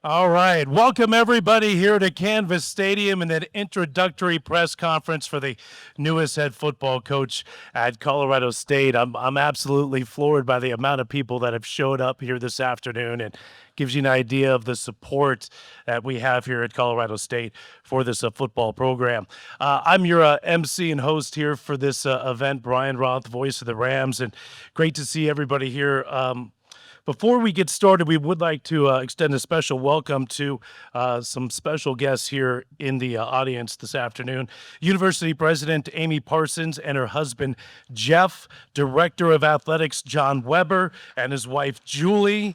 All right. Welcome, everybody, here to Canvas Stadium and an introductory press conference for the newest head football coach at Colorado State. I'm absolutely floored by the amount of people that have showed up here this afternoon, and gives you an idea of the support that we have here at Colorado State for this football program. I'm your MC and host here for this event, Brian Roth, voice of the Rams, and great to see everybody here. Before we get started, we would like to extend a special welcome to some special guests here in the audience this afternoon. University President Amy Parsons and her husband, Jeff, Director of Athletics, John Weber, and his wife, Julie.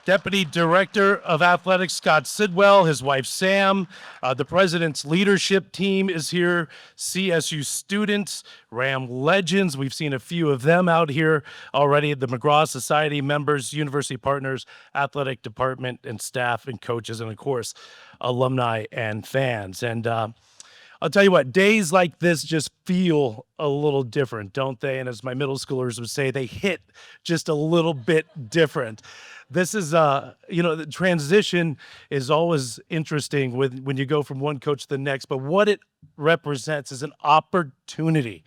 Deputy Director of Athletics, Scott Sidwell, his wife, Sam. The president's leadership team is here. CSU students, Ram legends. We've seen a few of them out here already. The McGraw Society members, university partners, athletic department and staff and coaches, and of course, alumni and fans. And I'll tell you what, days like this just feel a little different, don't they? And as my middle schoolers would say, they hit just a little bit different. This is, the transition is always interesting when you go from one coach to the next, but what it represents is an opportunity.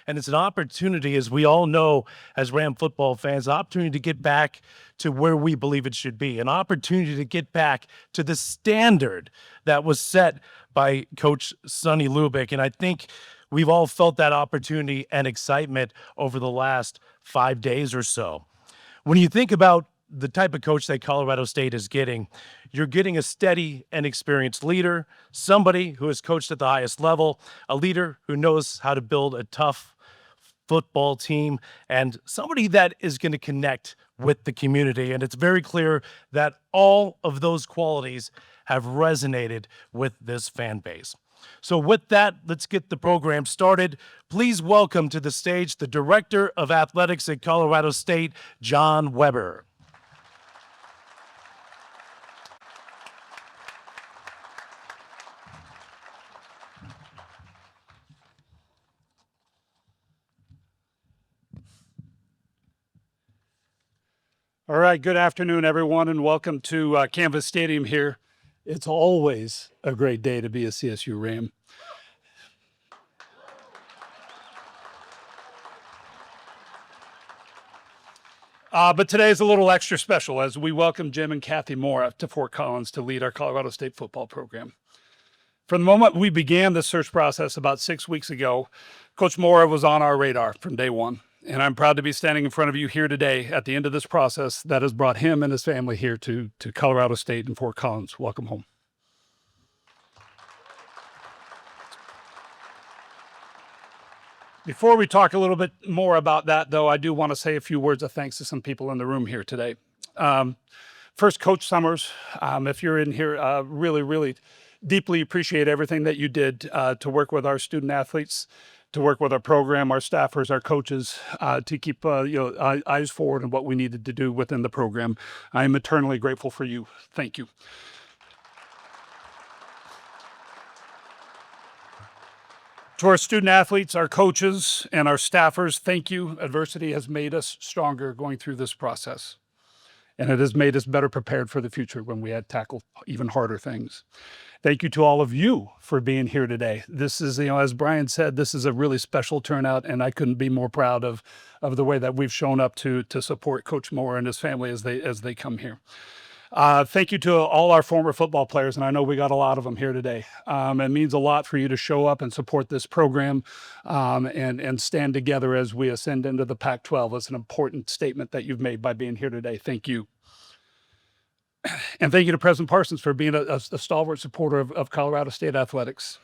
And it's an opportunity, as we all know, as Ram football fans, an opportunity to get back to where we believe it should be, an opportunity to get back to the standard that was set by Coach Sonny Lubick. And I think we've all felt that opportunity and excitement over the last 5 days or so. When you think about the type of coach that Colorado State is getting, you're getting a steady and experienced leader, somebody who has coached at the highest level, a leader who knows how to build a tough football team, and somebody that is going to connect with the community. And it's very clear that all of those qualities have resonated with this fan base. So with that, let's get the program started. Please welcome to the stage the Director of Athletics at Colorado State, John Weber. All right, good afternoon, everyone, and welcome to Canvas Stadium here. It's always a great day to be a CSU Ram. But today is a little extra special as we welcome Jim and Kathy Mora to Fort Collins to lead our Colorado State football program. From the moment we began this search process about 6 weeks ago, Coach Mora was on our radar from day one. And I'm proud to be standing in front of you here today at the end of this process that has brought him and his family here to Colorado State and Fort Collins. Welcome home. Before we talk a little bit more about that, though, I do want to say a few words of thanks to some people in the room here today. First, Coach Summers, if you're in here, really deeply appreciate everything that you did to work with our student athletes, to work with our program, our staffers, our coaches, to keep eyes forward on what we needed to do within the program. I am eternally grateful for you. Thank you. To our student athletes, our coaches, and our staffers, thank you. Adversity has made us stronger going through this process, and it has made us better prepared for the future when we had tackled even harder things. Thank you to all of you for being here today. This is, as Brian said, this is a really special turnout, and I couldn't be more proud of the way that we've shown up to support Coach Mora and his family as they come here. Thank you to all our former football players, and I know we got a lot of them here today. It means a lot for you to show up and support this program and stand together as we ascend into the Pac-12. It's an important statement that you've made by being here today. Thank you. And thank you to President Parsons for being a stalwart supporter of Colorado State athletics.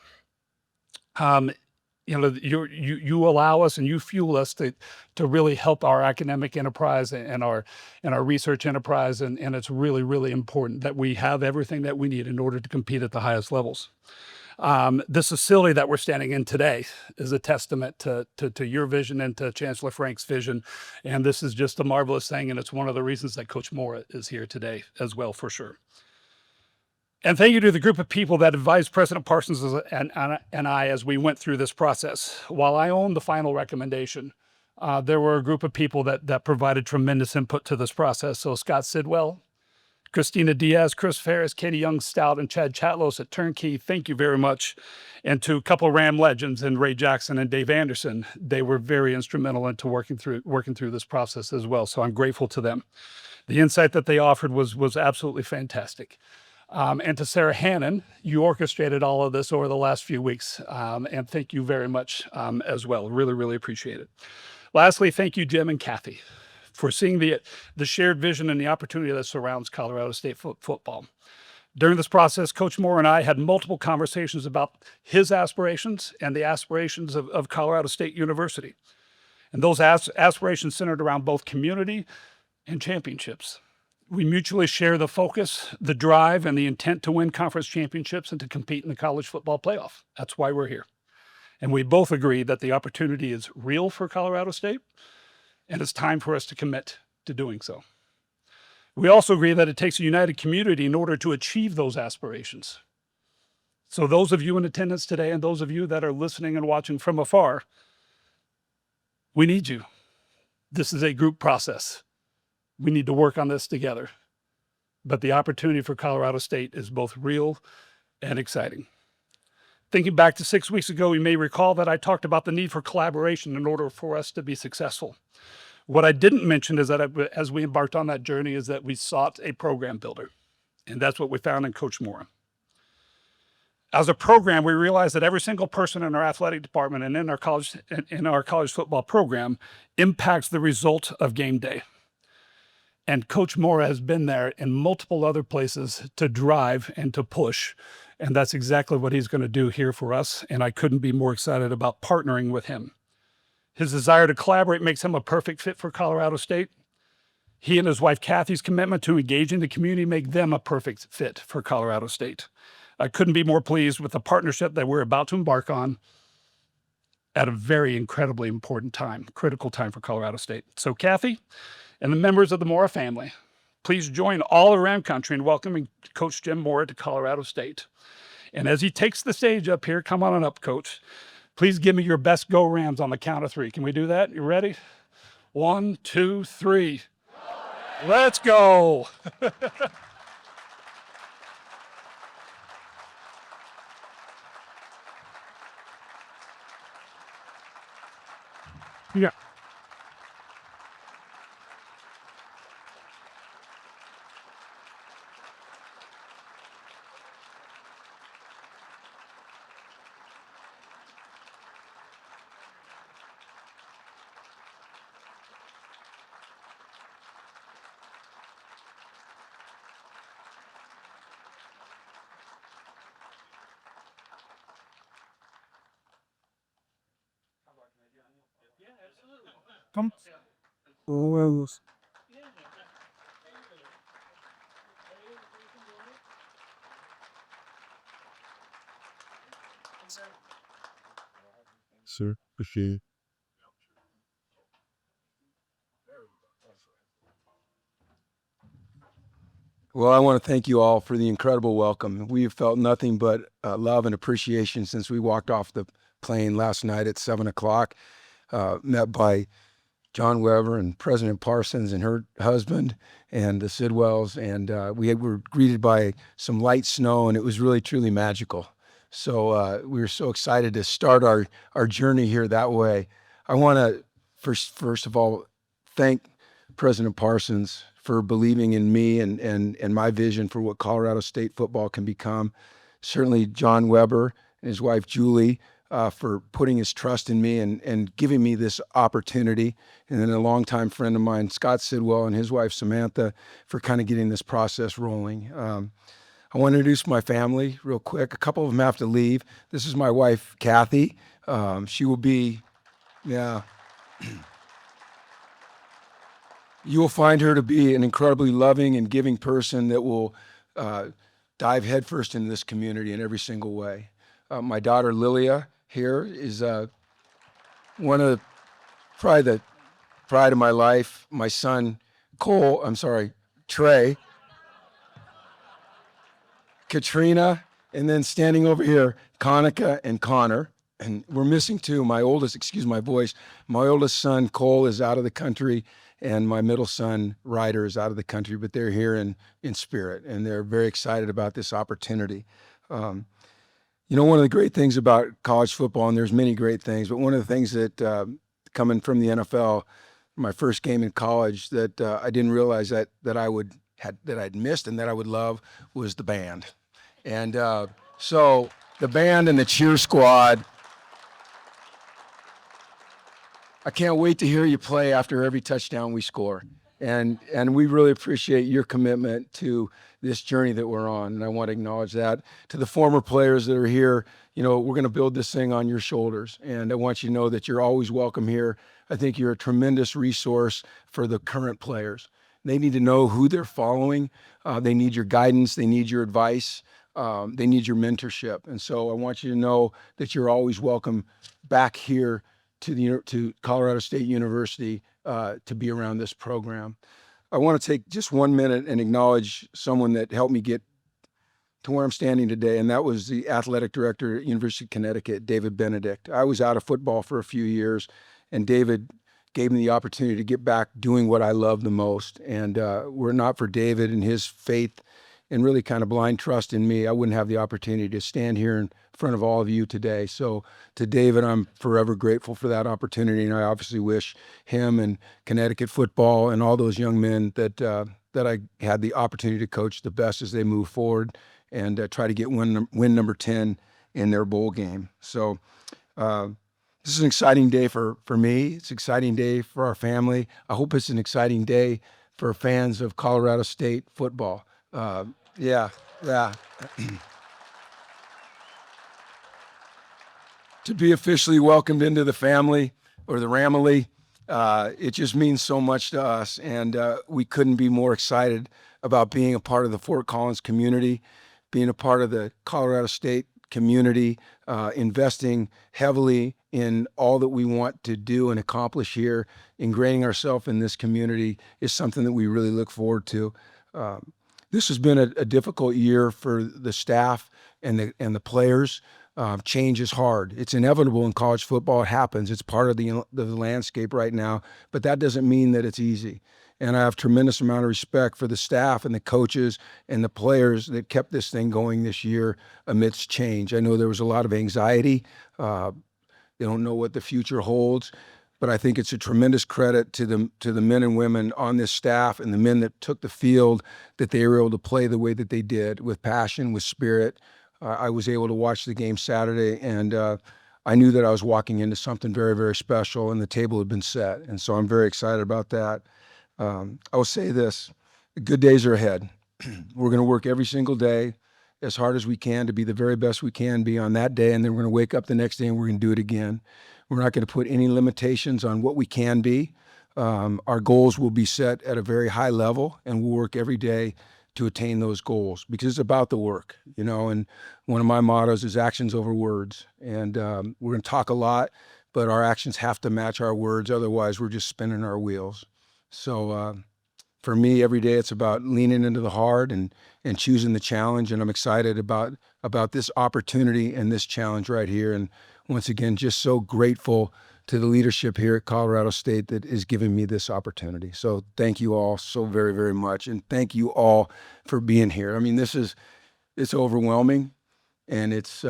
You allow us and you fuel us to really help our academic enterprise and our research enterprise, and it's really important that we have everything that we need in order to compete at the highest levels. This facility that we're standing in today is a testament to your vision and to Chancellor Frank's vision. And this is just a marvelous thing. And it's one of the reasons that Coach Mora is here today as well, for sure. And thank you to the group of people that advised President Parsons and I as we went through this process. While I own the final recommendation, there were a group of people that provided tremendous input to this process. So Scott Sidwell, Christina Diaz, Chris Ferris, Katie Young-Stout, and Chad Chatlos at Turnkey, thank you very much. And to a couple of Ram legends, and Ray Jackson and Dave Anderson, they were very instrumental into working through this process as well. So I'm grateful to them. The insight that they offered was absolutely fantastic. And to Sarah Hannon, you orchestrated all of this over the last few weeks, and thank you very much as well. Really, really appreciate it. Lastly, thank you, Jim and Kathy, for seeing the shared vision and the opportunity that surrounds Colorado State football. During this process, Coach Mora and I had multiple conversations about his aspirations and the aspirations of Colorado State University. And those aspirations centered around both community and championships. We mutually share the focus, the drive, and the intent to win conference championships and to compete in the college football playoff. That's why we're here. And we both agree that the opportunity is real for Colorado State, and it's time for us to commit to doing so. We also agree that it takes a united community in order to achieve those aspirations. So those of you in attendance today and those of you that are listening and watching from afar, we need you. This is a group process. We need to work on this together. But the opportunity for Colorado State is both real and exciting. Thinking back to 6 weeks ago, you may recall that I talked about the need for collaboration in order for us to be successful. What I didn't mention is that as we embarked on that journey is that we sought a program builder. And that's what we found in Coach Mora. As a program, we realized that every single person in our athletic department and in our college football program impacts the result of game day. And Coach Mora has been there in multiple other places to drive and to push. And that's exactly what he's going to do here for us. And I couldn't be more excited about partnering with him. His desire to collaborate makes him a perfect fit for Colorado State. He and his wife Kathy's commitment to engaging the community make them a perfect fit for Colorado State. I couldn't be more pleased with the partnership that we're about to embark on at a very incredibly important time, critical time for Colorado State. So Kathy and the members of the Mora family, please join all around country in welcoming Coach Jim Mora to Colorado State. And as he takes the stage up here, come on up, Coach. Please give me your best go Rams on the count of three. Can we do that? You ready? 1, 2, 3. Let's go. Yeah. Come. Huevos. Sir, appreciate it. Well, I want to thank you all for the incredible welcome. We have felt nothing but love and appreciation since we walked off the plane last night at 7 o'clock, met by John Weber and President Parsons and her husband and the Sidwells. And we were greeted by some light snow, and it was really, truly magical. So we were so excited to start our journey here that way. I want to first of all thank President Parsons for believing in me and my vision for what Colorado State football can become. Certainly John Weber and his wife Julie for putting his trust in me and giving me this opportunity. And then a longtime friend of mine, Scott Sidwell, and his wife Samantha for kind of getting this process rolling. I want to introduce my family real quick. A couple of them have to leave. This is my wife, Kathy. She will be, yeah. You will find her to be an incredibly loving and giving person that will dive headfirst into this community in every single way. My daughter Lilia here is one of probably the pride of my life. My son Trey, Katrina, and then standing over here, Konica and Connor. And we're missing two. My oldest son, Cole, is out of the country, and my middle son, Ryder, is out of the country, but they're here in spirit, and they're very excited about this opportunity. One of the great things about college football, and there's many great things, but one of the things that coming from the NFL, my first game in college, that I didn't realize that I'd missed and that I would love was the band. And so the band and the cheer squad, I can't wait to hear you play after every touchdown we score. And we really appreciate your commitment to this journey that we're on. And I want to acknowledge that. To the former players that are here, we're going to build this thing on your shoulders. And I want you to know that you're always welcome here. I think you're a tremendous resource for the current players. They need to know who they're following. They need your guidance. They need your advice. They need your mentorship. And so I want you to know that you're always welcome back here to Colorado State University to be around this program. I want to take just 1 minute and acknowledge someone that helped me get to where I'm standing today, and that was the athletic director at University of Connecticut, David Benedict. I was out of football for a few years, and David gave me the opportunity to get back doing what I love the most. And were it not for David and his faith and really kind of blind trust in me, I wouldn't have the opportunity to stand here in front of all of you today. So to David, I'm forever grateful for that opportunity. And I obviously wish him and Connecticut football and all those young men that I had the opportunity to coach the best as they move forward and try to get win number 10 in their bowl game. So this is an exciting day for me. It's an exciting day for our family. I hope it's an exciting day for fans of Colorado State football. Yeah. To be officially welcomed into the family or the Ramily, it just means so much to us. And we couldn't be more excited about being a part of the Fort Collins community, being a part of the Colorado State community, investing heavily in all that we want to do and accomplish here, ingraining ourselves in this community is something that we really look forward to. This has been a difficult year for the staff and the players. Change is hard. It's inevitable in college football. It happens. It's part of the landscape right now, but that doesn't mean that it's easy. And I have tremendous amount of respect for the staff and the coaches and the players that kept this thing going this year amidst change. I know there was a lot of anxiety. They don't know what the future holds, but I think it's a tremendous credit to the men and women on this staff and the men that took the field, that they were able to play the way that they did, with passion, with spirit. I was able to watch the game Saturday, and I knew that I was walking into something very, very special, and the table had been set. And so I'm very excited about that. I will say this, good days are ahead. We're going to work every single day as hard as we can to be the very best we can be on that day, and then we're going to wake up the next day and we're going to do it again. We're not going to put any limitations on what we can be. Our goals will be set at a very high level, and we'll work every day to attain those goals because it's about the work, and one of my mottos is actions over words. And we're going to talk a lot, but our actions have to match our words. Otherwise, we're just spinning our wheels. So for me, every day it's about leaning into the hard and choosing the challenge. And I'm excited about this opportunity and this challenge right here. And once again, just so grateful to the leadership here at Colorado State that is giving me this opportunity. So thank you all so very, very much. And thank you all for being here. I mean, it's overwhelming, and it's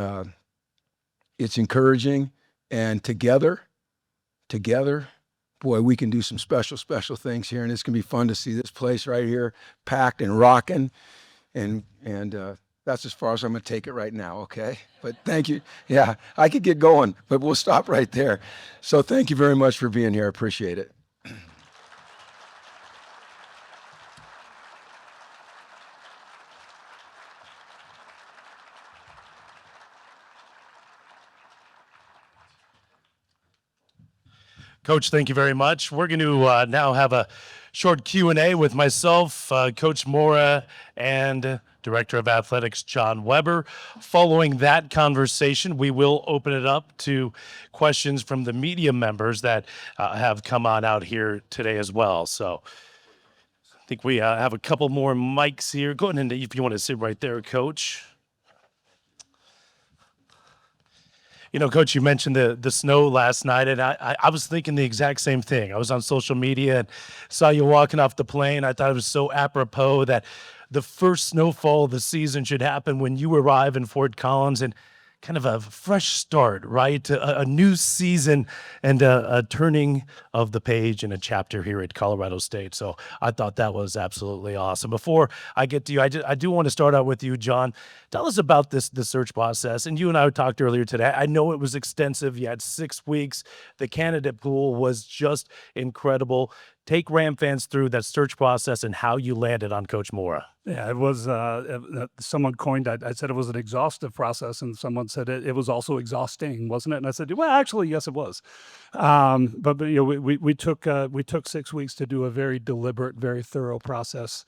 encouraging, and together, boy, we can do some special things here, and it's gonna be fun to see this place right here packed and rocking, and that's as far as I'm gonna take it right now, okay? But thank you. Yeah, I could get going, but we'll stop right there. So thank you very much for being here. I appreciate it. Coach, thank you very much. We're going to now have a short Q&A with myself, Coach Mora, and Director of Athletics, John Weber. Following that conversation, we will open it up to questions from the media members that have come on out here today as well. So I think we have a couple more mics here. Go ahead and if you want to sit right there, Coach. Coach, you mentioned the snow last night, and I was thinking the exact same thing. I was on social media and saw you walking off the plane. I thought it was so apropos that the first snowfall of the season should happen when you arrive in Fort Collins, and kind of a fresh start, right? A new season and a turning of the page in a chapter here at Colorado State. So I thought that was absolutely awesome. Before I get to you, I do want to start out with you, John. Tell us about the search process. And you and I talked earlier today. I know it was extensive. You had 6 weeks. The candidate pool was just incredible. Take Ram fans through that search process and how you landed on Coach Mora. Yeah, it was. Someone coined. I said it was an exhaustive process, and someone said it was also exhausting, wasn't it? And I said, well, actually, yes, it was. But we took 6 weeks to do a very deliberate, very thorough process.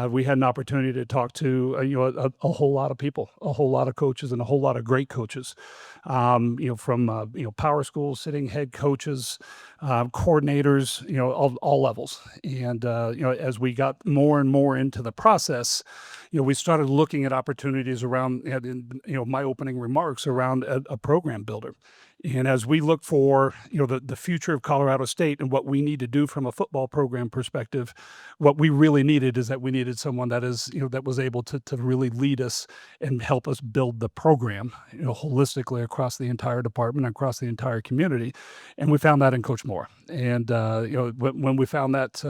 We had an opportunity to talk to a whole lot of people, a whole lot of coaches, and a whole lot of great coaches. From power schools, sitting head coaches, coordinators, all levels. And as we got more and more into the process, we started looking at opportunities around, my opening remarks around a program builder. And as we look for, the future of Colorado State and what we need to do from a football program perspective, what we really needed is that we needed someone that that was able to really lead us and help us build the program, holistically across the entire department, across the entire community. And we found that in Coach Moore. And, when we found that,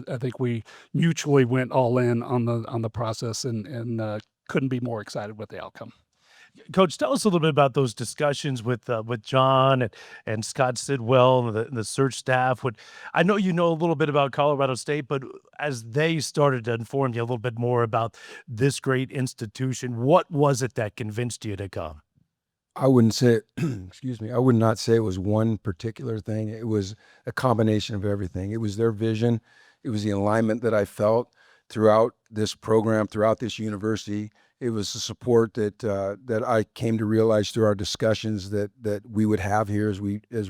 I think we mutually went all in on the process and couldn't be more excited with the outcome. Coach, tell us a little bit about those discussions with John and Scott Sidwell and the search staff. I know you know a little bit about Colorado State, but as they started to inform you a little bit more about this great institution, what was it that convinced you to come? I wouldn't say, excuse me, I would not say it was one particular thing. It was a combination of everything. It was their vision. It was the alignment that I felt throughout this program, throughout this university. It was the support that I came to realize through our discussions that we would have here as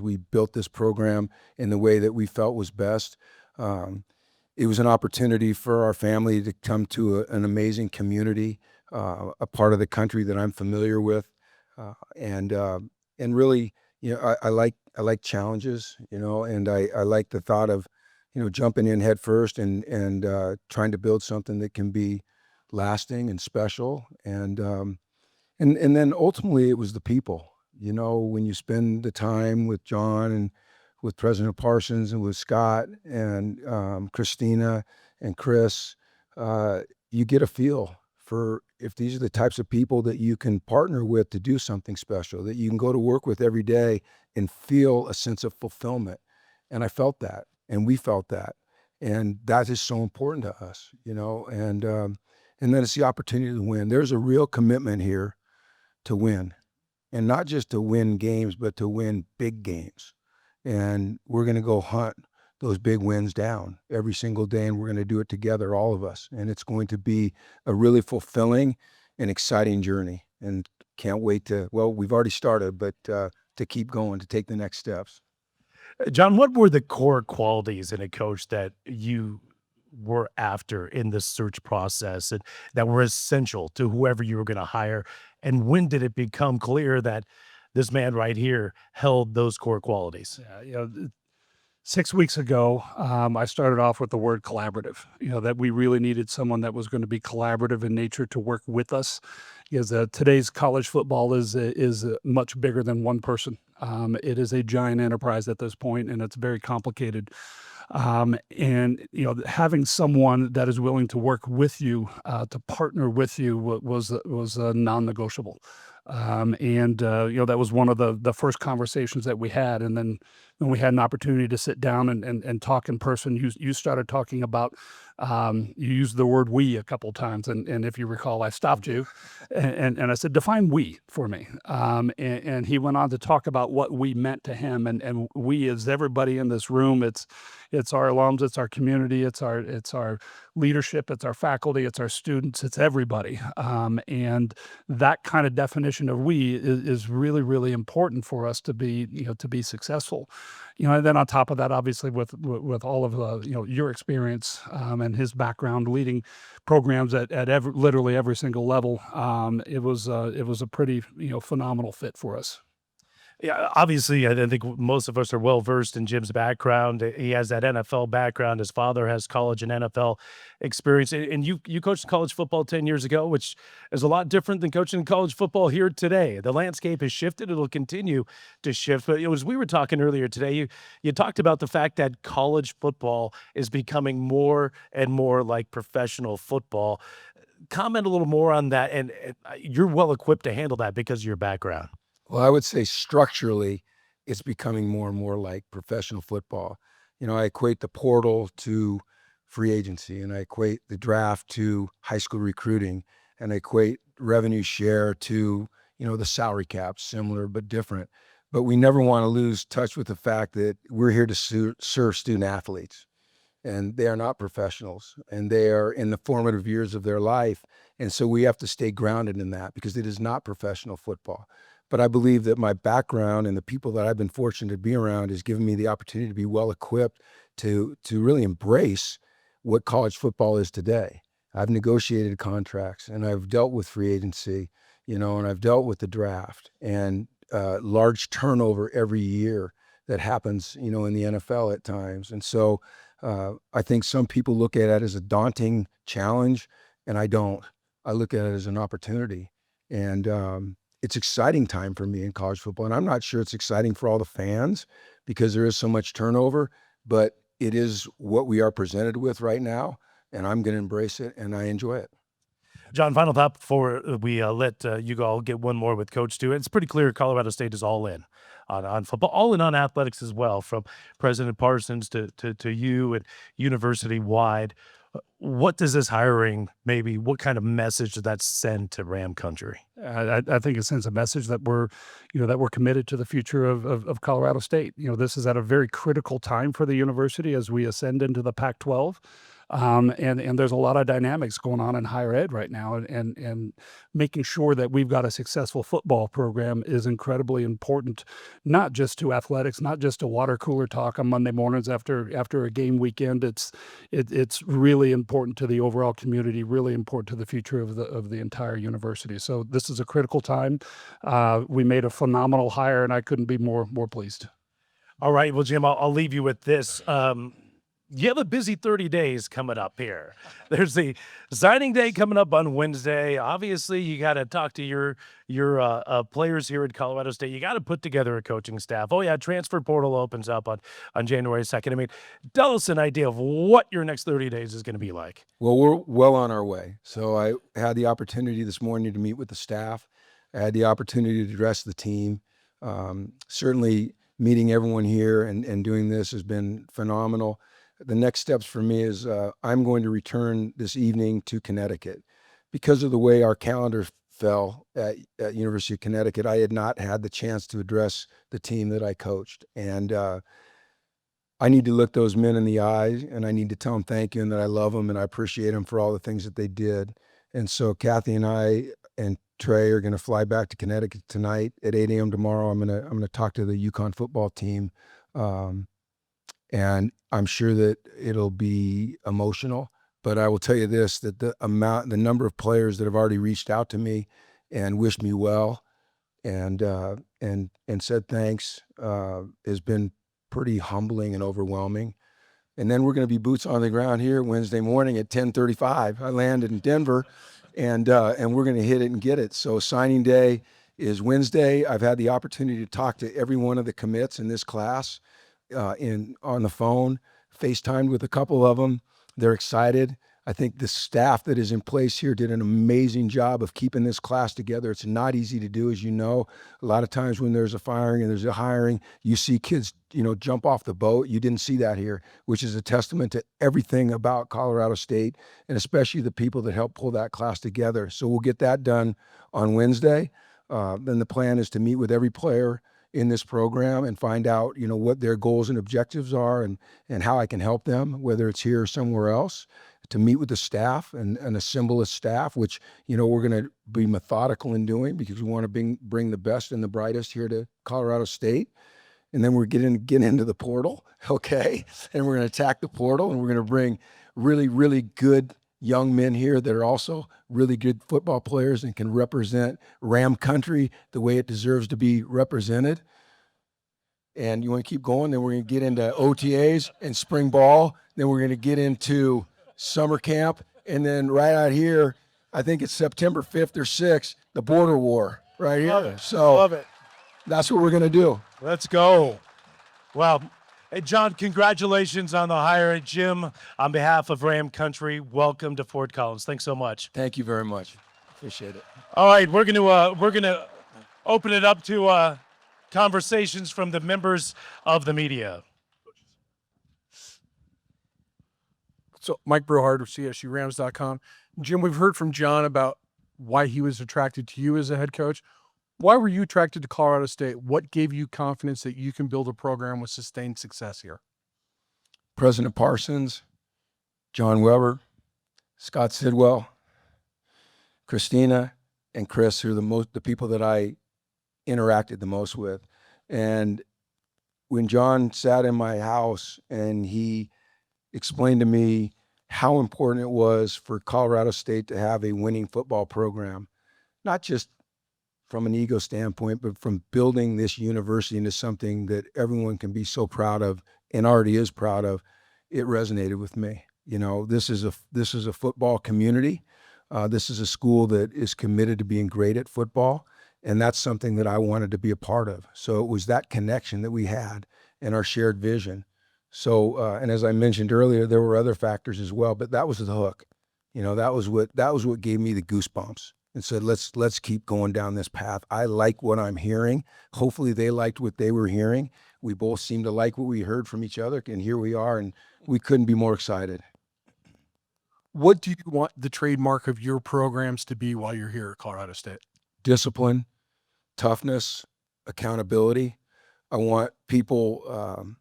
we built this program in the way that we felt was best. It was an opportunity for our family to come to an amazing community, a part of the country that I'm familiar with, and really, I like challenges, and I like the thought of, jumping in head first and trying to build something that can be lasting and special. And then ultimately it was the people. When you spend the time with John and with President Parsons and with Scott and Christina and Chris, you get a feel for if these are the types of people that you can partner with to do something special, that you can go to work with every day and feel a sense of fulfillment. And I felt that, and we felt that, and that is so important to us, and then it's the opportunity to win. There's a real commitment here to win, and not just to win games, but to win big games. And we're going to go hunt those big wins down every single day, and we're going to do it together, all of us. And it's going to be a really fulfilling and exciting journey. And can't wait we've already started, but to keep going, to take the next steps. John, what were the core qualities in a coach that you were after in the search process and that were essential to whoever you were going to hire? And when did it become clear that this man right here held those core qualities? Yeah, 6 weeks ago, I started off with the word collaborative, that we really needed someone that was going to be collaborative in nature to work with us, because today's college football is much bigger than one person. It is a giant enterprise at this point, and it's very complicated. And having someone that is willing to work with you, to partner with you, was non-negotiable. That was one of the first conversations that we had. And then when we had an opportunity to sit down and talk in person, you started talking about, you used the word "we" a couple times. And if you recall, I stopped you and I said, define "we" for me. And he went on to talk about what we meant to him. And we is everybody in this room. It's our alums, it's our community, it's our leadership, it's our faculty, it's our students, it's everybody. And that kind of definition of "we" is really, really important for us to be successful. And then on top of that, obviously with all of your experience and his background leading programs at literally every single level, it was a pretty phenomenal fit for us. Yeah, obviously, I think most of us are well versed in Jim's background. He has that NFL background. His father has college and NFL experience. And you coached college football 10 years ago, which is a lot different than coaching college football here today. The landscape has shifted. It'll continue to shift. But as we were talking earlier today, you talked about the fact that college football is becoming more and more like professional football. Comment a little more on that. And you're well equipped to handle that because of your background. Well, I would say structurally, it's becoming more and more like professional football. I equate the portal to free agency, and I equate the draft to high school recruiting, and I equate revenue share to, the salary cap, similar but different. But we never want to lose touch with the fact that we're here to serve student athletes, and they are not professionals, and they are in the formative years of their life. And so we have to stay grounded in that because it is not professional football. But I believe that my background and the people that I've been fortunate to be around has given me the opportunity to be well equipped to really embrace what college football is today. I've negotiated contracts, and I've dealt with free agency, and I've dealt with the draft and large turnover every year that happens, in the NFL at times. And so I think some people look at it as a daunting challenge, and I don't. I look at it as an opportunity. And it's exciting time for me in college football. And I'm not sure it's exciting for all the fans because there is so much turnover, but it is what we are presented with right now. And I'm going to embrace it, and I enjoy it. John, final thought before we let you all get one more with Coach Stu. It's pretty clear Colorado State is all in on football, all in on athletics as well, from President Parsons to you and university wide. What does this hiring, maybe what kind of message does that send to Ram Country? I think it sends a message that we're committed to the future of Colorado State. This is at a very critical time for the university as we ascend into the Pac-12. And there's a lot of dynamics going on in higher ed right now, and making sure that we've got a successful football program is incredibly important, not just to athletics, not just to water cooler talk on Monday mornings after a game weekend. It's really important to the overall community, really important to the future of the entire university. So this is a critical time. We made a phenomenal hire, and I couldn't be more pleased. All right. Well, Jim, I'll leave you with this. You have a busy 30 days coming up here. There's the signing day coming up on Wednesday. Obviously, you got to talk to your players here at Colorado State. You got to put together a coaching staff. Oh, yeah, transfer portal opens up on January 2nd. I mean, tell us an idea of what your next 30 days is going to be like. Well, we're well on our way. So I had the opportunity this morning to meet with the staff. I had the opportunity to address the team. Certainly, meeting everyone here and doing this has been phenomenal. The next steps for me is I'm going to return this evening to Connecticut. Because of the way our calendar fell at University of Connecticut, I had not had the chance to address the team that I coached. And I need to look those men in the eyes, and I need to tell them thank you and that I love them and I appreciate them for all the things that they did. And so Kathy and I and Trey are going to fly back to Connecticut tonight at 8 a.m. tomorrow. I'm going to talk to the UConn football team. And I'm sure that it'll be emotional, but I will tell you this, that the number of players that have already reached out to me and wished me well and said thanks has been pretty humbling and overwhelming. And then we're going to be boots on the ground here Wednesday morning at 10:35. I land in Denver, and we're going to hit it and get it. So signing day is Wednesday. I've had the opportunity to talk to every one of the commits in this class on the phone, FaceTimed with a couple of them. They're excited. I think the staff that is in place here did an amazing job of keeping this class together. It's not easy to do, as you know. A lot of times when there's a firing and there's a hiring, you see kids, jump off the boat. You didn't see that here, which is a testament to everything about Colorado State and especially the people that helped pull that class together. So we'll get that done on Wednesday. Then the plan is to meet with every player in this program and find out, what their goals and objectives are and how I can help them, whether it's here or somewhere else, to meet with the staff and assemble a staff, which, we're going to be methodical in doing because we want to bring the best and the brightest here to Colorado State. And then we're get into the portal. Okay. And we're going to attack the portal and we're going to bring really, really good young men here that are also really good football players and can represent Ram Country the way it deserves to be represented. And you want to keep going, then we're going to get into OTAs and spring ball. Then we're going to get into summer camp. And then right out here, I think it's September 5th or 6th, the border war right here. Love it. So Love it. that's what we're going to do. Let's go. Well, hey, John, congratulations on the hire. Jim, on behalf of Ram Country, welcome to Fort Collins. Thanks so much. Thank you very much. Appreciate it. All right, we're gonna open it up to conversations from the members of the media. So Mike Brohard of CSURams.com. Jim, we've heard from John about why he was attracted to you as a head coach. Why were you attracted to Colorado State? What gave you confidence that you can build a program with sustained success here? President Parsons, John Weber, Scott Sidwell, Christina, and Chris are the people that I interacted the most with. And when John sat in my house and he explained to me how important it was for Colorado State to have a winning football program, not just from an ego standpoint, but from building this university into something that everyone can be so proud of and already is proud of, it resonated with me. You know, this is a football community. This is a school that is committed to being great at football, and that's something that I wanted to be a part of. So it was that connection that we had and our shared vision. So, and as I mentioned earlier, there were other factors as well, but that was the hook. You know, that was what gave me the goosebumps and said, let's keep going down this path. I like what I'm hearing. Hopefully they liked what they were hearing. We both seemed to like what we heard from each other, and here we are, and we couldn't be more excited. What do you want the trademark of your programs to be while you're here at Colorado State? Discipline, toughness, accountability. I want people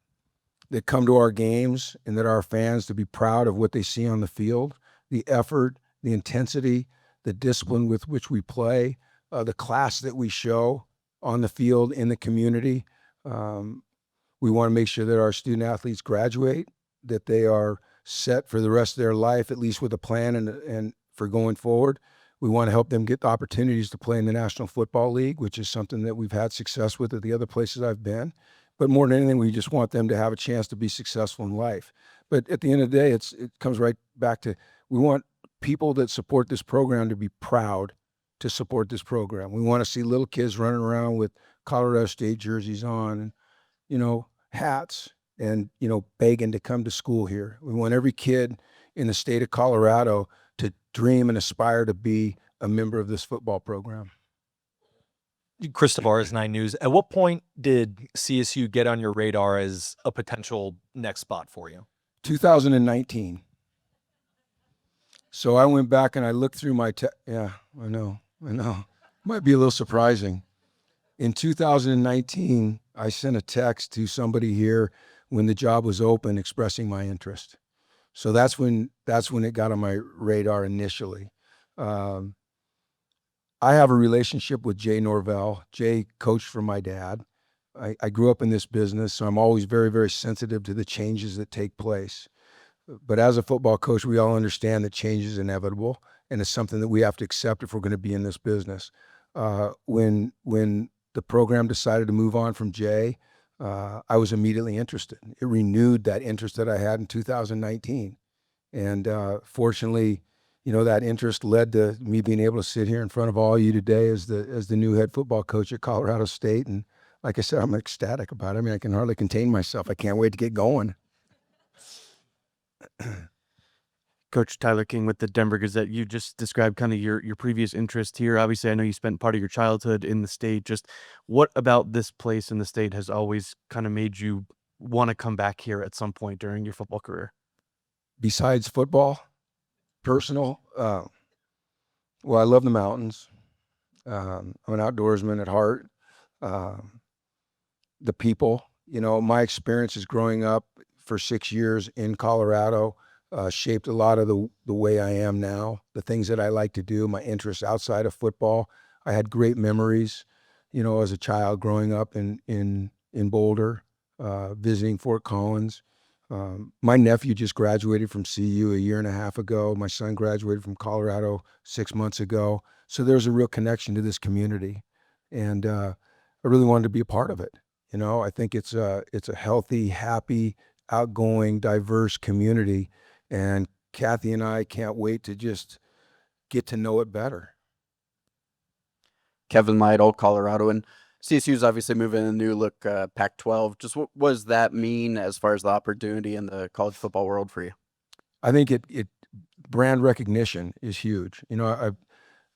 that come to our games and that are our fans to be proud of what they see on the field, the effort, the intensity, the discipline with which we play, the class that we show on the field in the community. We want to make sure that our student athletes graduate, that they are set for the rest of their life, at least with a plan and for going forward. We want to help them get the opportunities to play in the National Football League, which is something that we've had success with at the other places I've been. But more than anything, we just want them to have a chance to be successful in life. But at the end of the day, it comes right back to, we want people that support this program to be proud to support this program. We want to see little kids running around with Colorado State jerseys on and, you know, hats and, you know, begging to come to school here. We want every kid in the state of Colorado to dream and aspire to be a member of this football program. Chris Tavares, 9 News. At what point did CSU get on your radar as a potential next spot for you? 2019. So I went back and I looked through my yeah, I know. Might be a little surprising. In 2019, I sent a text to somebody here when the job was open expressing my interest. So that's when it got on my radar initially. I have a relationship with Jay Norvell. Jay coached for my dad. I grew up in this business, so I'm always very, very sensitive to the changes that take place. But as a football coach, we all understand that change is inevitable, and it's something that we have to accept if we're going to be in this business. When the program decided to move on from Jay, I was immediately interested. It renewed that interest that I had in 2019. And fortunately, you know, that interest led to me being able to sit here in front of all of you today as the new head football coach at Colorado State. And like I said, I'm ecstatic about it. I mean, I can hardly contain myself. I can't wait to get going. Coach Tyler King with the Denver Gazette. You just described kind of your previous interest here. Obviously, I know you spent part of your childhood in the state. Just what about this place in the state has always kind of made you want to come back here at some point during your football career? Besides football, personal, well, I love the mountains. I'm an outdoorsman at heart. The people, you know, my experiences growing up for 6 years in Colorado shaped a lot of the way I am now, the things that I like to do, my interests outside of football. I had great memories, you know, as a child growing up in Boulder, visiting Fort Collins. My nephew just graduated from CU a year and a half ago. My son graduated from Colorado 6 months ago. So there's a real connection to this community. And I really wanted to be a part of it. You know, I think it's a healthy, happy, outgoing, diverse community, and Kathy and I can't wait to just get to know it better. Kevin Lytle, Colorado, and CSU's obviously moving in a new look Pac-12. Just what does that mean as far as the opportunity in the college football world for you? I think it brand recognition is huge. You know,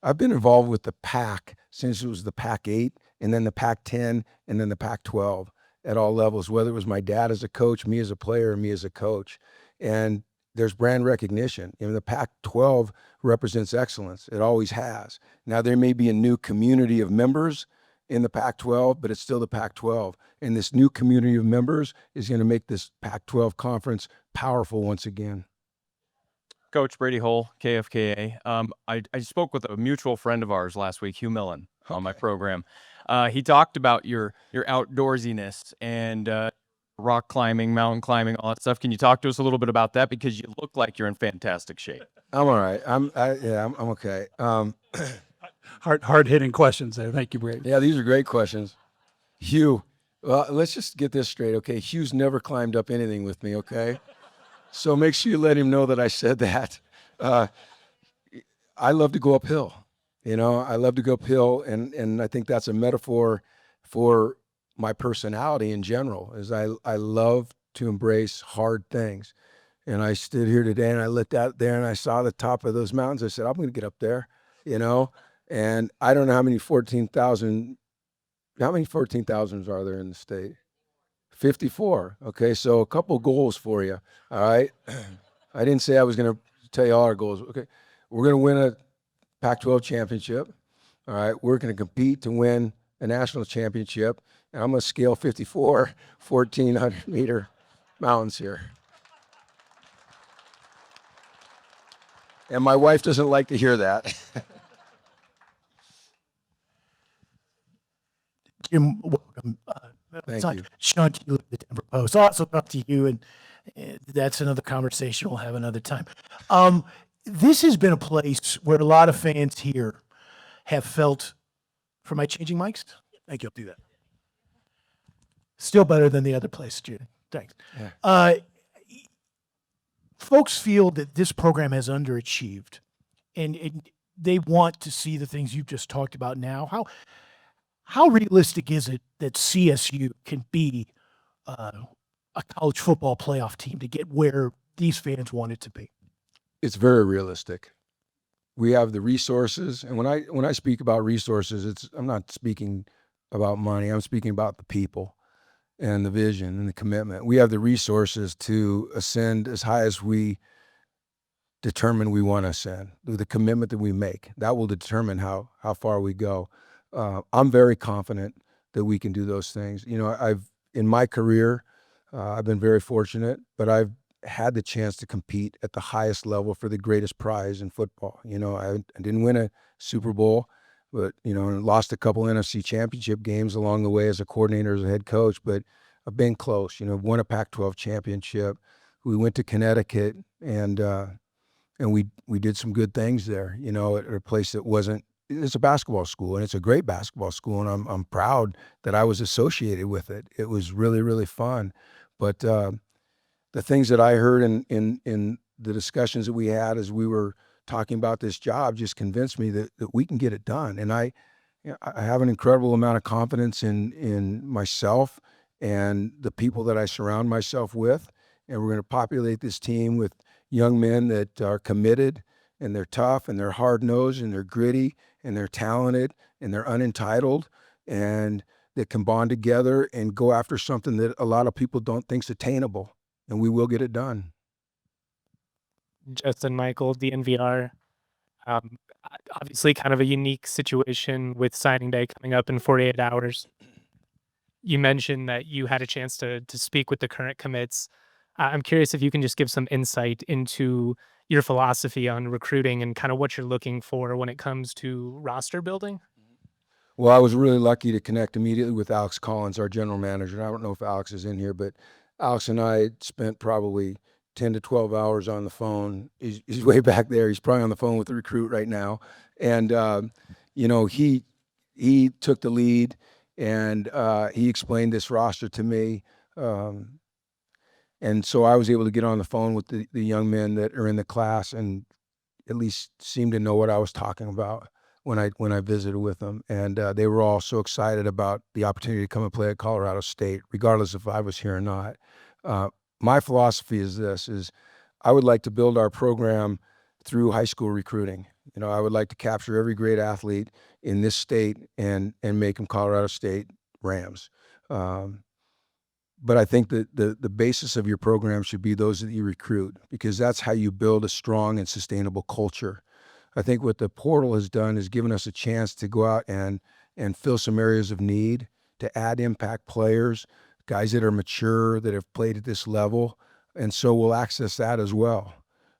I've been involved with the Pac since it was the Pac-8, and then the Pac-10, and then the Pac-12 at all levels, whether it was my dad as a coach, me as a player, or me as a coach. And there's brand recognition. You know, the Pac-12 represents excellence. It always has. Now, there may be a new community of members in the Pac-12, but it's still the Pac-12. And this new community of members is going to make this Pac-12 conference powerful once again. Coach Brady Hull, KFKA. I spoke with a mutual friend of ours last week, Hugh Millen, on my program. He talked about your outdoorsiness and rock climbing, mountain climbing, all that stuff. Can you talk to us a little bit about that? Because you look like you're in fantastic shape. I'm all right. I'm okay. Hard hitting questions there. Thank you, Brady. Yeah, these are great questions. Hugh, well, let's just get this straight, okay? Hugh's never climbed up anything with me, okay? So make sure you let him know that I said that. I love to go uphill. You know, I love to go uphill, and I think that's a metaphor for my personality in general, is I love to embrace hard things. And I stood here today and I looked out there and I saw the top of those mountains. I said, I'm going to get up there, you know? And I don't know how many 14,000s are there in the state? 54. Okay, so a couple goals for you. All right. I didn't say I was going to tell you all our goals. Okay, we're going to win a Pac-12 championship. All right, we're going to compete to win a national championship, and I'm going to scale 54 1,400-meter mountains here. And my wife doesn't like to hear that. Jim, welcome. Thank you. Sean Keeler of the Denver Post. I'll also talk to you, and that's another conversation we'll have another time. This has been a place where a lot of fans here have felt, for my changing mics? Thank you, I'll do that. Still better than the other place, Judy. Thanks. Yeah. Folks feel that this program has underachieved, and they want to see the things you've just talked about now. How realistic is it that CSU can be a college football playoff team to get where these fans want it to be? It's very realistic. We have the resources, and when I speak about resources, I'm not speaking about money. I'm speaking about the people and the vision and the commitment. We have the resources to ascend as high as we determine we want to ascend. The commitment that we make, that will determine how far we go. I'm very confident that we can do those things. You know, in my career, I've been very fortunate, but I've had the chance to compete at the highest level for the greatest prize in football. You know, I didn't win a Super Bowl, but, you know, lost a couple NFC championship games along the way as a coordinator, as a head coach, but I've been close. You know, won a Pac-12 championship. We went to Connecticut and we did some good things there, you know, at a place that wasn't, it's a basketball school, and it's a great basketball school, and I'm proud that I was associated with it. It was really, really fun. But the things that I heard in the discussions that we had as we were talking about this job just convinced me that we can get it done. And I have an incredible amount of confidence in myself and the people that I surround myself with. And we're going to populate this team with young men that are committed, and they're tough, and they're hard-nosed, and they're gritty, and they're talented, and they're unentitled, and that can bond together and go after something that a lot of people don't think is attainable. And we will get it done. Justin Michael, DNVR. Obviously kind of a unique situation with signing day coming up in 48 hours. You mentioned that you had a chance to speak with the current commits. I'm curious if you can just give some insight into your philosophy on recruiting and kind of what you're looking for when it comes to roster building. Well, I was really lucky to connect immediately with Alex Collins, our general manager. I don't know if Alex is in here, but Alex and I spent probably 10 to 12 hours on the phone. He's way back there. He's probably on the phone with the recruit right now. And, you know, he took the lead, And he explained this roster to me. And so I was able to get on the phone with the young men that are in the class and at least seem to know what I was talking about when I visited with them. And they were all so excited about the opportunity to come and play at Colorado State, regardless if I was here or not. My philosophy is this, is I would like to build our program through high school recruiting. You know, I would like to capture every great athlete in this state and make them Colorado State Rams. But I think that the basis of your program should be those that you recruit, because that's how you build a strong and sustainable culture. I think what the portal has done is given us a chance to go out and fill some areas of need, to add impact players, guys that are mature, that have played at this level. And so we'll access that as well.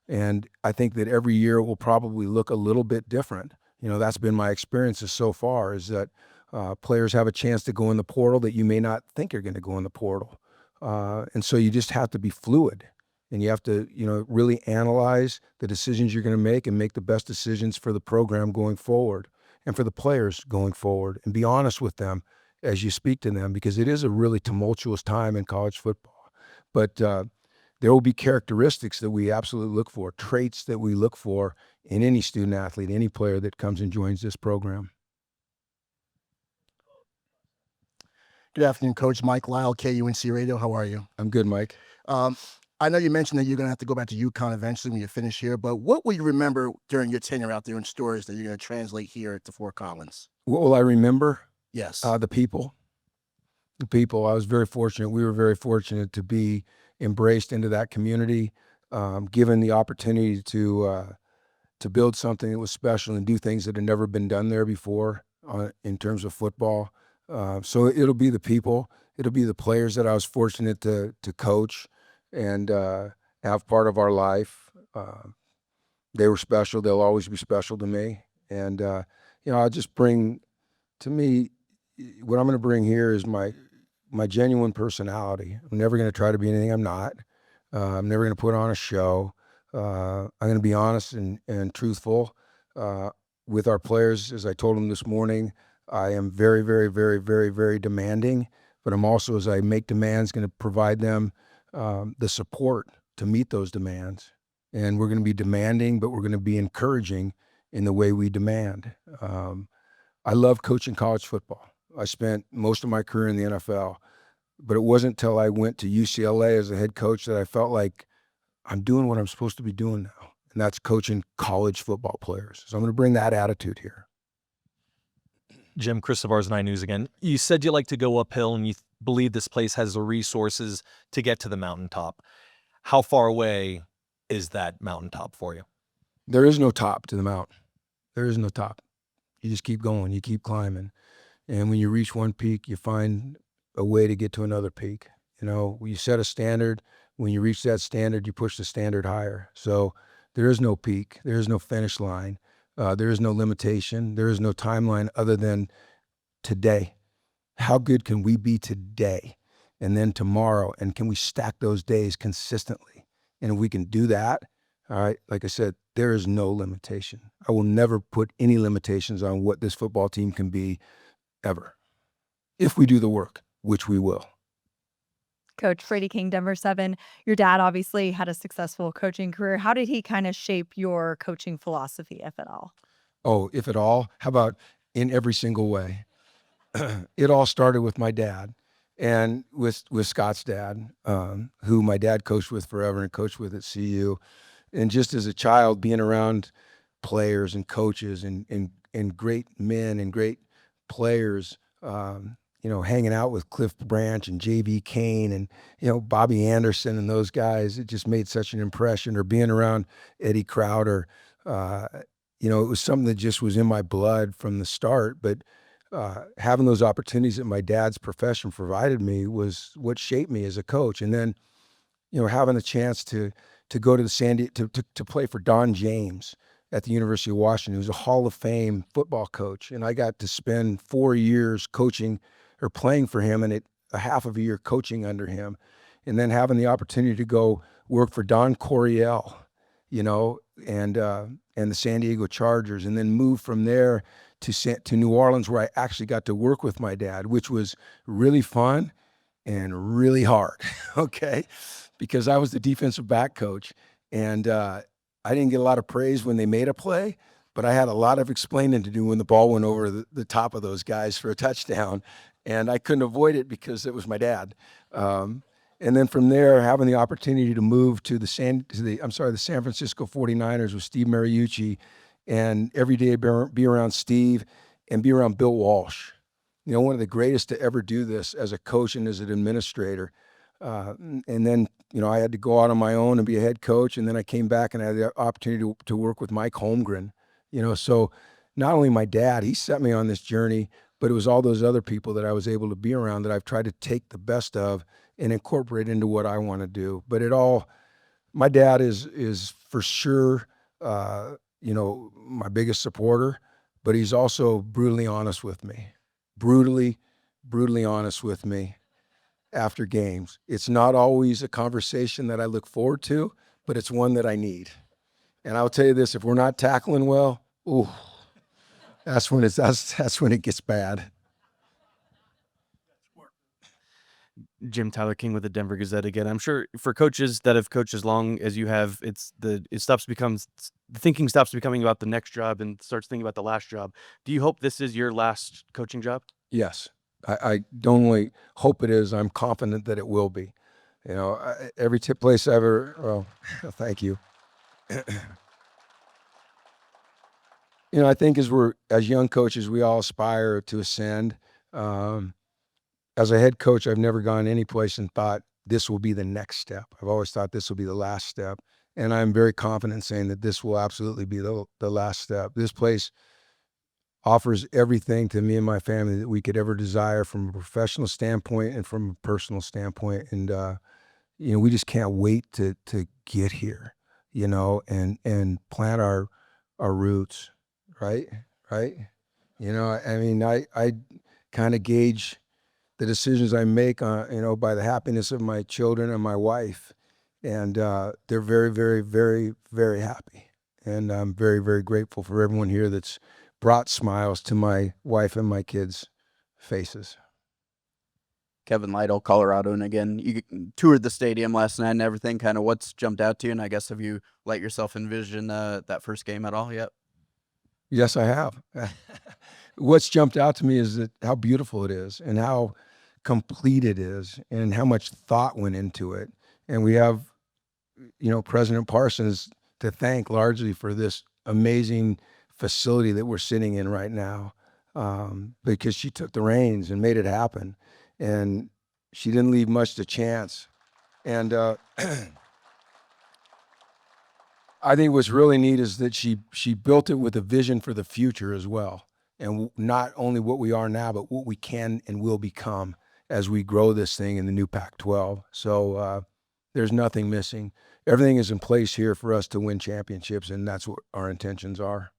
And I think that every year will probably look a little bit different. You know, that's been my experiences so far, is that players have a chance to go in the portal that you may not think are going to go in the portal. And so you just have to be fluid, and you have to, you know, really analyze the decisions you're going to make and make the best decisions for the program going forward and for the players going forward, and be honest with them as you speak to them, because it is a really tumultuous time in college football. But there will be characteristics that we absolutely look for, traits that we look for in any student athlete, any player that comes and joins this program. Good afternoon, Coach. Mike Lyle, KUNC Radio. How are you? I'm good, Mike. I know you mentioned that you're going to have to go back to UConn eventually when you finish here, but what will you remember during your tenure out there in stories that you're going to translate here to Fort Collins? What will I remember? Yes. The people. The people. I was very fortunate. We were very fortunate to be embraced into that community, given the opportunity to build something that was special and do things that had never been done there before in terms of football. So it'll be the people. It'll be the players that I was fortunate to coach and have part of our life. They were special. They'll always be special to me. And, you know, I'll just bring, to me, what I'm going to bring here is my genuine personality. I'm never going to try to be anything I'm not. I'm never going to put on a show. I'm going to be honest and truthful with our players. As I told them this morning, I am very, very, very, very, very demanding, but I'm also, as I make demands, going to provide them the support to meet those demands. And we're going to be demanding, but we're going to be encouraging in the way we demand. I love coaching college football. I spent most of my career in the NFL, but it wasn't until I went to UCLA as a head coach that I felt like I'm doing what I'm supposed to be doing now, and that's coaching college football players. So I'm going to bring that attitude here. Jim, Chris Savars, 9 News again. You said you like to go uphill and you believe this place has the resources to get to the mountaintop. How far away is that mountaintop for you? There is no top to the mountain. There is no top. You just keep going. You keep climbing. And when you reach one peak, you find a way to get to another peak. You know, you set a standard. When you reach that standard, you push the standard higher. So there is no peak. There is no finish line. There is no limitation. There is no timeline other than today. How good can we be today? And then tomorrow? And can we stack those days consistently? And if we can do that, all right, like I said, there is no limitation. I will never put any limitations on what this football team can be ever, if we do the work, which we will. Coach Brady King, Denver 7. Your dad obviously had a successful coaching career. How did he kind of shape your coaching philosophy, if at all? Oh, if at all? How about in every single way? It all started with my dad and with Scott's dad, who my dad coached with forever and coached with at CU. And just as a child, being around players and coaches and great men and great players, you know, hanging out with Cliff Branch and J.V. Kane and, you know, Bobby Anderson and those guys, it just made such an impression. Or being around Eddie Crowder, you know, it was something that just was in my blood from the start. But having those opportunities that my dad's profession provided me was what shaped me as a coach. And then, you know, having the chance to go to the to play for Don James at the University of Washington, who's a Hall of Fame football coach. And I got to spend 4 years coaching or playing for him, and a half of a year coaching under him. And then having the opportunity to go work for Don Coryell, and the San Diego Chargers, and then moved from there to New Orleans, where I actually got to work with my dad, which was really fun and really hard. Okay, because I was the defensive back coach, and I didn't get a lot of praise when they made a play, but I had a lot of explaining to do when the ball went over the top of those guys for a touchdown, and I couldn't avoid it because it was my dad. And then from there, having the opportunity to move to the San Francisco 49ers with Steve Mariucci, and every day be around Steve and be around Bill Walsh, one of the greatest to ever do this as a coach and as an administrator. And then, I had to go out on my own and be a head coach. And then I came back and I had the opportunity to work with Mike Holmgren, so not only my dad, he set me on this journey, but it was all those other people that I was able to be around that I've tried to take the best of and incorporate into what I want to do. But my dad is for sure, my biggest supporter, but he's also brutally honest with me, brutally honest with me after games. It's not always a conversation that I look forward to, but it's one that I need. And I'll tell you this, if we're not tackling well, ooh, that's when it gets bad. Jim Tyler King with the Denver Gazette again. I'm sure for coaches that have coached as long as you have, the thinking stops becoming about the next job and starts thinking about the last job. Do you hope this is your last coaching job? Yes, I don't only hope it is. I'm confident that it will be. Every place I ever. Well, thank you. I think as young coaches, we all aspire to ascend. As a head coach, I've never gone any place and thought this will be the next step. I've always thought this will be the last step. And I'm very confident saying that this will absolutely be the last step. This place offers everything to me and my family that we could ever desire from a professional standpoint and from a personal standpoint. And, we just can't wait to get here, and plant our roots, right? Right. I kind of gauge the decisions I make, by the happiness of my children and my wife. And they're very, very, very, very happy. And I'm very, very grateful for everyone here that's brought smiles to my wife and my kids' faces. Kevin Lytle, Colorado, and again, you toured the stadium last night and everything. Kind of what's jumped out to you, and I guess have you let yourself envision that first game at all yet? Yes, I have. What's jumped out to me is how beautiful it is and how complete it is and how much thought went into it. And we have, President Parsons to thank largely for this amazing facility that we're sitting in right now, because she took the reins and made it happen. And she didn't leave much to chance. And I think what's really neat is that she built it with a vision for the future as well. And not only what we are now, but what we can and will become as we grow this thing in the new Pac-12. So there's nothing missing. Everything is in place here for us to win championships, and that's what our intentions are.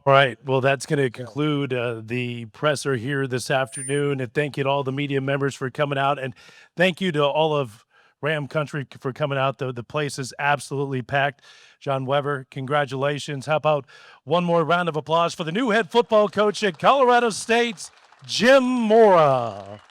All right. Well, that's going to conclude the presser here this afternoon. And thank you to all the media members for coming out. And thank you to all of Ram Country for coming out. The place is absolutely packed. John Weber, congratulations. How about one more round of applause for the new head football coach at Colorado State, Jim Mora.